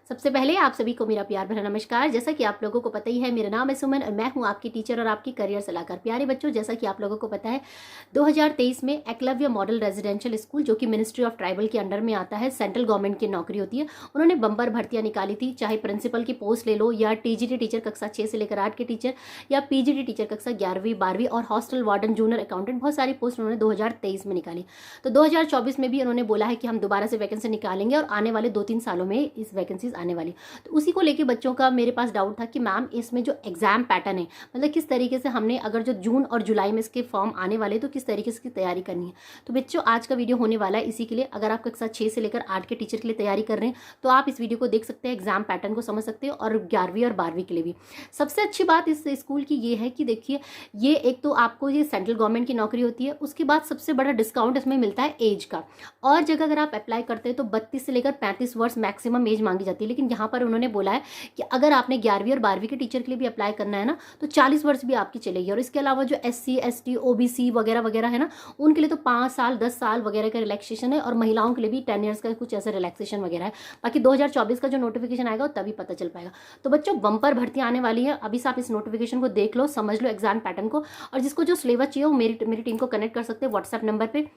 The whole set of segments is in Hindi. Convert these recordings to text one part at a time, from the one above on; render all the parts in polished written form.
सबसे पहले आप सभी को मेरा प्यार भरा नमस्कार। जैसा कि आप लोगों को पता ही है, मेरा नाम है सुमन और मैं हूं आपकी टीचर और आपकी करियर सलाहकार। प्यारे बच्चों, जैसा कि आप लोगों को पता है, 2023 में एकलव्य मॉडल रेजिडेंशियल स्कूल, जो कि मिनिस्ट्री ऑफ ट्राइबल के अंडर में आता है, सेंट्रल गवर्नमेंट की नौकरी होती है, उन्होंने बम्पर भर्तियां निकाली थी। चाहे प्रिंसिपल की पोस्ट ले लो, या टीजीटी टीचर कक्षा 6 से लेकर 8 के टीचर, या पीजीटी टीचर कक्षा 11वीं 12वीं, और हॉस्टल वार्डन, जूनियर अकाउंटेंट, बहुत सारी पोस्ट उन्होंने 2023 में निकाली। तो 2024 में भी उन्होंने बोला है कि हम दोबारा से वैकेंसी निकालेंगे और आने वाले 2-3 सालों में इस वैकेंसीज आने वाली। तो उसी को लेके बच्चों का मेरे पास डाउट था कि मैम इसमें जो एग्जाम पैटर्न है, मतलब किस तरीके से हमने, अगर जो जून और जुलाई में इसके फॉर्म आने वाले, तो किस तरीके से इसकी तैयारी करनी है। तो बच्चों, आज का वीडियो होने वाला है इसी के लिए। अगर आप कक्षा 6 से लेकर 8 के टीचर के लिए तैयारी कर रहे हैं तो आप इस वीडियो को देख सकते हैं, एग्जाम पैटर्न को समझ सकते हैं, और 11वीं और 12वीं के लिए भी। सबसे अच्छी बात इस स्कूल की ये है कि देखिए, ये एक तो आपको ये सेंट्रल गवर्नमेंट की नौकरी होती है, उसके बाद सबसे बड़ा डिस्काउंट इसमें मिलता है एज का। और जगह अगर आप अप्लाई करते हैं तो 32 से लेकर 35 वर्ष मैक्सिमम एज मांगी जाती है, लेकिन यहाँ पर उन्होंने बोला है कि अगर आपने 11वीं और 12वीं के टीचर के लिए भी अप्लाई करना है ना, तो 40 वर्ष भी आपकी चलेगी। और इसके अलावा जो SC ST OBC वगैरह वगैरह है ना, उनके लिए तो 5 साल 10 साल वगैरह का रिलैक्सेशन है, और महिलाओं के लिए भी 10 ईयर्स का कुछ ऐसा रिलैक्सेशन वगैरह है। बाकी 2024 का जो नोटिफिकेशन आएगा तभी पता चल पाएगा। तो बच्चों, बम्पर भर्ती आने वाली है, अभी से आप इस नोटिफिकेशन को देख लो, समझ लो एग्जाम पैटर्न को। और जिसको जो सिलेबस चाहिए वो मेरी टीम को कनेक्ट कर सकते हैं व्हाट्सएप नंबर पे।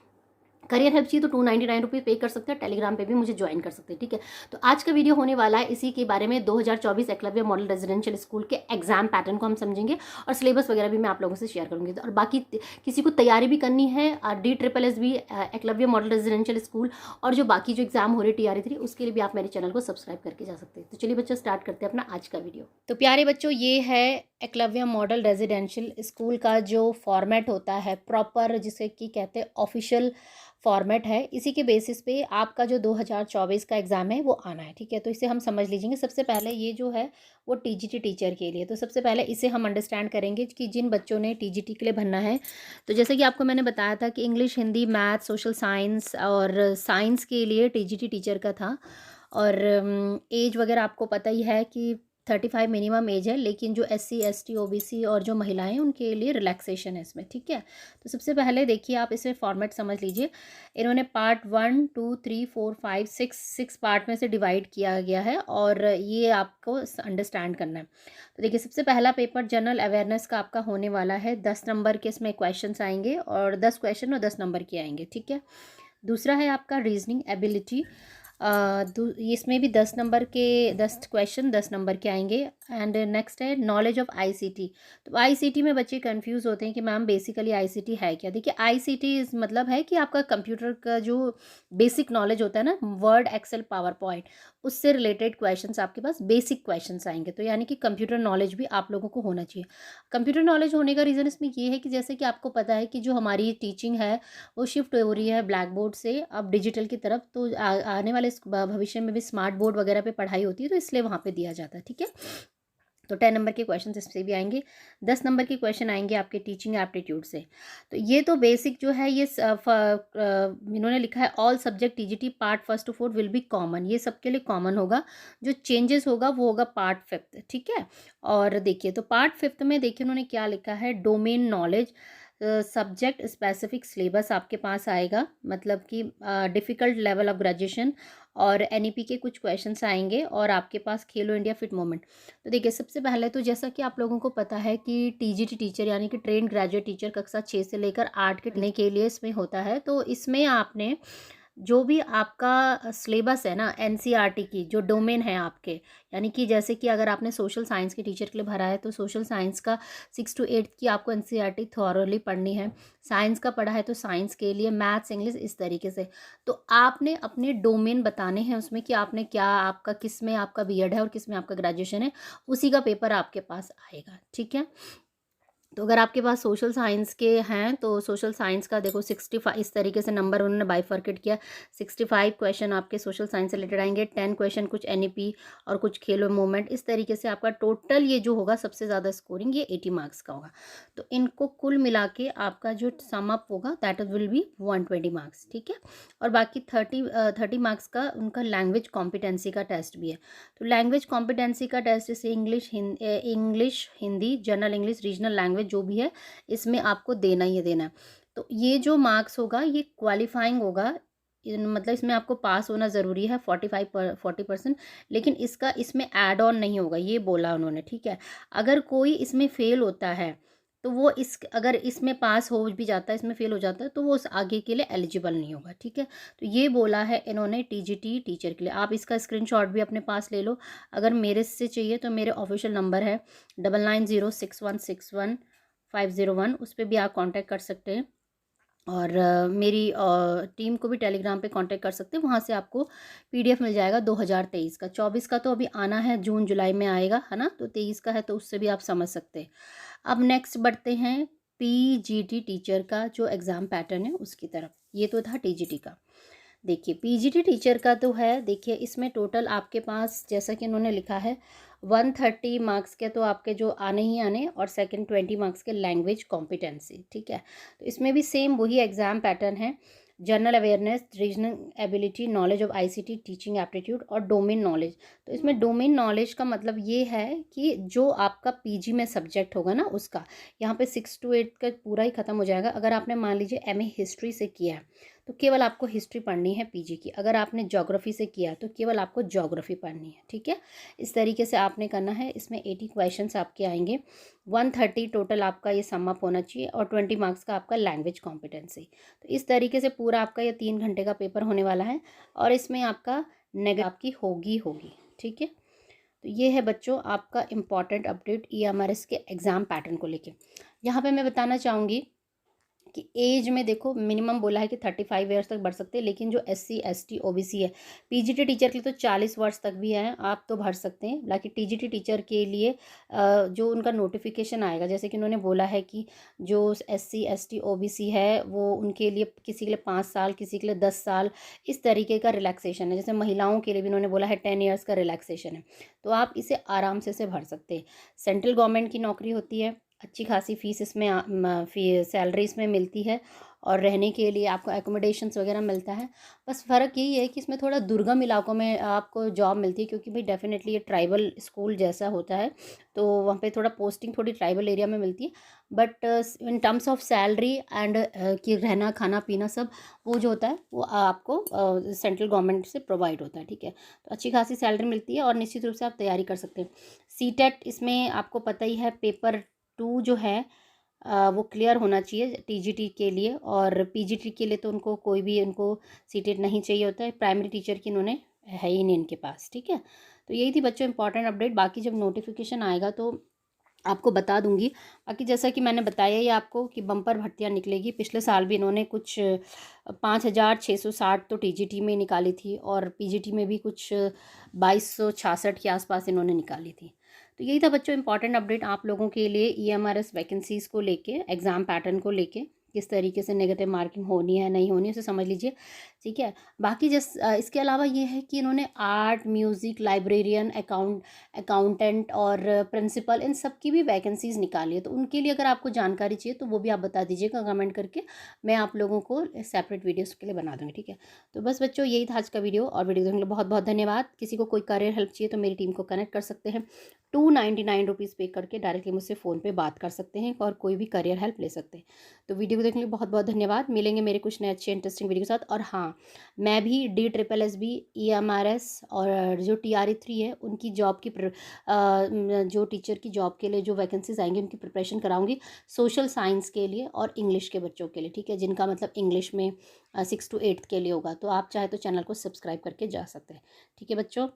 करियर हेल्प चाहिए तो 299 रुपये पे कर सकते हैं, टेलीग्राम पे भी मुझे ज्वाइन कर सकते हैं, ठीक है। तो आज का वीडियो होने वाला है इसी के बारे में, 2024 एकलव्य मॉडल रेजिडेंशियल स्कूल के एग्जाम पैटर्न को हम समझेंगे, और सिलेबस वगैरह भी मैं आप लोगों से शेयर करूंगी। और बाकी किसी को तैयारी भी करनी है DSSS Eklavya model residential school, और जो बाकी जो एग्जाम हो रहे TRE 3, उसके लिए भी आप मेरे चैनल को सब्सक्राइब करके जा सकते हैं। तो चलिए बच्चों, स्टार्ट करते हैं अपना आज का वीडियो। तो प्यारे बच्चों, ये है एकलव्य मॉडल रेजिडेंशियल स्कूल का जो फॉर्मेट होता है प्रॉपर, जिसे कि कहते हैं ऑफिशियल फॉर्मेट है। इसी के बेसिस पे आपका जो 2024 का एग्ज़ाम है वो आना है, ठीक है। तो इसे हम समझ लीजिएंगे। सबसे पहले ये जो है वो TGT टीचर के लिए, तो सबसे पहले इसे हम अंडरस्टैंड करेंगे कि जिन बच्चों ने TGT के लिए भरना है, तो जैसे कि आपको मैंने बताया था कि English, Hindi, math, social science और साइंस के लिए TGT टीचर का था। और एज वगैरह आपको पता ही है कि 35 मिनिमम एज है, लेकिन जो SC ST OBC और जो महिलाएं हैं उनके लिए रिलैक्सेशन है इसमें, ठीक है। तो सबसे पहले देखिए, आप इसे फॉर्मेट समझ लीजिए। इन्होंने पार्ट 1 2 3 4 5 6 पार्ट में से डिवाइड किया गया है, और ये आपको अंडरस्टैंड करना है। तो देखिए, सबसे पहला पेपर जनरल अवेयरनेस का आपका होने वाला है। 10 नंबर के इसमें क्वेश्चन आएंगे, और 10 क्वेश्चन और 10 नंबर के आएंगे, ठीक है। दूसरा है आपका रीजनिंग एबिलिटी, इसमें भी 10 नंबर के 10 क्वेश्चन 10 नंबर के आएंगे। एंड नेक्स्ट है नॉलेज ऑफ ICT। तो ICT में बच्चे कंफ्यूज होते हैं कि मैम बेसिकली ICT है क्या। देखिए, ICT मतलब है कि आपका कंप्यूटर का जो बेसिक नॉलेज होता है ना, वर्ड, एक्सेल, पावर पॉइंट, उससे रिलेटेड क्वेश्चंस आपके पास बेसिक क्वेश्चंस आएंगे। तो यानी कि कंप्यूटर नॉलेज भी आप लोगों को होना चाहिए। कंप्यूटर नॉलेज होने का रीज़न इसमें ये है कि जैसे कि आपको पता है कि जो हमारी टीचिंग है वो शिफ्ट हो रही है ब्लैक बोर्ड से अब डिजिटल की तरफ। तो आने वाले भविष्य में भी स्मार्ट बोर्ड वगैरह पे पढ़ाई होती है, तो इसलिए वहाँ पे दिया जाता है, ठीक है। तो 10 नंबर के क्वेश्चन इससे भी आएंगे। 10 नंबर के क्वेश्चन आएंगे आपके टीचिंग एप्टीट्यूड से। तो ये तो बेसिक जो है, ये इन्होंने लिखा है all subject TGT part 1 to 4 will be common. ये सबके लिए कॉमन होगा। जो चेंजेस होगा वो होगा पार्ट 5, ठीक है। और देखिए, तो पार्ट 5 में देखिए उन्होंने क्या लिखा है, domain knowledge, subject specific syllabus आपके पास आएगा, मतलब कि डिफ़िकल्ट लेवल ऑफ ग्रेजुएशन, और NEP के कुछ क्वेश्चंस आएंगे, और आपके पास खेलो इंडिया फिट मोमेंट। तो देखिए, सबसे पहले तो जैसा कि आप लोगों को पता है कि TGT टीचर यानी कि ट्रेन ग्रेजुएट टीचर कक्षा 6 से लेकर 8 के लिए इसमें होता है। तो इसमें आपने जो भी आपका सिलेबस है ना, NCERT की जो डोमेन है आपके, यानी कि जैसे कि अगर आपने सोशल साइंस के टीचर के लिए भरा है तो सोशल साइंस का 6 to 8 की आपको NCERT थॉरली पढ़नी है। साइंस का पढ़ा है तो साइंस के लिए, मैथ्स, इंग्लिश, इस तरीके से। तो आपने अपने डोमेन बताने हैं उसमें कि आपने क्या, आपका किस में आपका BEd है और किस में आपका ग्रेजुएशन है, उसी का पेपर आपके पास आएगा, ठीक है। तो अगर आपके पास सोशल साइंस के हैं तो सोशल साइंस का देखो 65 इस तरीके से नंबर उन्होंने बाइफर्केट किया। 65 क्वेश्चन आपके सोशल साइंस से रिलेटेड आएंगे, 10 क्वेश्चन कुछ NEP और कुछ खेलो मूवमेंट। इस तरीके से आपका टोटल ये जो होगा सबसे ज़्यादा स्कोरिंग ये 80 मार्क्स का होगा। तो इनको कुल मिला के आपका जो सम अप होगा दैट विल बी 120 मार्क्स, ठीक है। और बाकी 30 मार्क्स का उनका लैंग्वेज कॉम्पिटेंसी का टेस्ट भी है। तो लैंग्वेज कॉम्पिटेंसी का टेस्ट जैसे English, Hindi, general English, regional language जो भी है, इसमें आपको देना ही देना है। तो ये जो मार्क्स होगा ये क्वालिफाइंग होगा मतलब इसमें आपको पास होना ज़रूरी है 40%, लेकिन इसका इसमें ऐड ऑन नहीं होगा, ये बोला उन्होंने, ठीक है। अगर कोई इसमें फ़ेल होता है तो वो इस अगर इसमें पास हो भी जाता है, इसमें फ़ेल हो जाता है, तो वो उस आगे के लिए एलिजिबल नहीं होगा, ठीक है। तो ये बोला है इन्होंने टीजीटी टीचर के लिए। आप इसका स्क्रीनशॉट भी अपने पास ले लो। अगर मेरे से चाहिए तो मेरे ऑफिशियल नंबर है 9906161501, उस पर भी आप कांटेक्ट कर सकते हैं। और मेरी टीम को भी टेलीग्राम पे कांटेक्ट कर सकते हैं, वहाँ से आपको पीडीएफ मिल जाएगा 2023 का। 24 का तो अभी आना है, जून जुलाई में आएगा, है ना। तो 23 का है तो उससे भी आप समझ सकते हैं। अब नेक्स्ट बढ़ते हैं पीजीटी टीचर का जो एग्ज़ाम पैटर्न है उसकी तरफ। ये तो था टीजीटी का। देखिए पीजीटी टीचर का तो है, देखिए इसमें टोटल आपके पास जैसा कि उन्होंने लिखा है 130 मार्क्स के तो आपके जो आने ही आने, और सेकंड 20 मार्क्स के लैंग्वेज कॉम्पिटेंसी, ठीक है। तो इसमें भी सेम वही एग्ज़ाम पैटर्न है। General awareness, regional ability, knowledge of ICT, teaching aptitude और डोमेन नॉलेज। तो इसमें डोमेन नॉलेज का मतलब ये है कि जो आपका पीजी में सब्जेक्ट होगा ना उसका, यहाँ पे 6 to 8 का पूरा ही ख़त्म हो जाएगा। अगर आपने मान लीजिए एमए हिस्ट्री से किया है तो केवल आपको हिस्ट्री पढ़नी है पीजी की। अगर आपने ज्योग्राफी से किया तो केवल आपको ज्योग्राफी पढ़नी है, ठीक है। इस तरीके से आपने करना है। इसमें 80 क्वेश्चंस आपके आएंगे, 130 टोटल आपका ये सम अप होना चाहिए, और 20 मार्क्स का आपका लैंग्वेज कॉम्पिटेंसी। तो इस तरीके से पूरा आपका ये 3 घंटे का पेपर होने वाला है, और इसमें आपका नेगेटिव आपकी होगी, ठीक है। तो ये है बच्चों आपका इम्पॉर्टेंट अपडेट ईएमआरएस के एग्ज़ाम पैटर्न को लेके। यहाँ पे मैं बताना चाहूँगी कि एज में देखो मिनिमम बोला है कि 35 ईयर्स तक बढ़ सकते हैं, लेकिन जो SC ST OBC है, पीजीटी टीचर के लिए तो 40 वर्ष तक भी है, आप तो भर सकते हैं। बाकी टीजीटी टीचर के लिए जो उनका नोटिफिकेशन आएगा, जैसे कि उन्होंने बोला है कि जो SC ST OBC है वो उनके लिए किसी के लिए 5 साल, किसी के लिए 10 साल, इस तरीके का रिलैक्सेशन है। जैसे महिलाओं के लिए भी उन्होंने बोला है 10 ईयर्स का रिलैक्सेशन है, तो आप इसे आराम से भर सकते हैं। सेंट्रल गवर्नमेंट की नौकरी होती है, अच्छी खासी फ़ीस इसमें सैलरी इसमें मिलती है, और रहने के लिए आपको एकोमोडेशंस वगैरह मिलता है। बस फ़र्क यही है कि इसमें थोड़ा दुर्गम इलाकों में आपको जॉब मिलती है, क्योंकि भाई डेफिनेटली ये ट्राइबल स्कूल जैसा होता है, तो वहाँ पे थोड़ा पोस्टिंग थोड़ी ट्राइबल एरिया में मिलती है। But in terms of salary and कि रहना खाना पीना सब वो जो होता है वो आपको सेंट्रल गवर्नमेंट से प्रोवाइड होता है, ठीक है। तो अच्छी खासी सैलरी मिलती है, और निश्चित रूप से आप तैयारी कर सकते हैं। सीटेट इसमें आपको पता ही है, पेपर 2 जो है वो क्लियर होना चाहिए टीजीटी के लिए, और पीजीटी के लिए तो उनको कोई भी उनको सीटेट नहीं चाहिए होता है। प्राइमरी टीचर की उन्होंने है ही नहीं इनके पास, ठीक है। तो यही थी बच्चों इंपॉर्टेंट अपडेट। बाकी जब नोटिफिकेशन आएगा तो आपको बता दूंगी। बाकी जैसा कि मैंने बताया ही आपको कि बम्पर भर्तियां निकलेगी। पिछले साल भी इन्होंने कुछ 5,660 तो टीजीटी में निकाली थी, और पीजीटी में भी कुछ 2,266 के आसपास इन्होंने निकाली थी। तो यही था बच्चों इंपॉर्टेंट अपडेट आप लोगों के लिए ईएमआरएस वैकेंसीज़ को लेके, एग्ज़ाम पैटर्न को लेके, किस तरीके से नेगेटिव मार्किंग होनी है नहीं होनी उसे समझ लीजिए, ठीक है। बाकी इसके अलावा ये है कि इन्होंने आर्ट, म्यूज़िक, लाइब्रेरियन, अकाउंटेंट और प्रिंसिपल, इन सब की भी वैकेंसीज़ निकाली है। तो उनके लिए अगर आपको जानकारी चाहिए तो वो भी आप बता दीजिएगा कमेंट करके, मैं आप लोगों को सेपरेट वीडियोज़ के लिए बना दूँगी, ठीक है। तो बस बच्चों यही था आज का वीडियो, और वीडियो देखने के लिए बहुत बहुत धन्यवाद। किसी को कोई करियर हेल्प चाहिए तो मेरी टीम को कनेक्ट कर सकते हैं। 299 रुपीज़ पे करके डायरेक्टली मुझसे फ़ोन पे बात कर सकते हैं, और कोई भी करियर हेल्प ले सकते हैं। तो वीडियो को देखने के लिए बहुत बहुत धन्यवाद। मिलेंगे मेरे कुछ नए अच्छे इंटरेस्टिंग वीडियो के साथ। और हाँ, मैं भी DSSB, EMRS और जो TRE3 है उनकी जॉब की जो टीचर की जॉब के लिए जो वैकेंसीज आएंगी उनकी प्रिपरेशन कराऊंगी, सोशल साइंस के लिए और इंग्लिश के बच्चों के लिए, ठीक है, जिनका मतलब इंग्लिश में 6 to 8 के लिए होगा। तो आप चाहे तो चैनल को सब्सक्राइब करके जा सकते हैं, ठीक है बच्चों।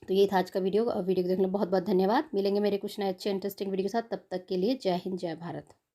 तो ये था आज का वीडियो। वीडियो को देखने के लिए बहुत बहुत धन्यवाद। मिलेंगे मेरे कुछ नए अच्छे इंटरेस्टिंग वीडियो के साथ, तब तक के लिए जय हिंद, जय भारत।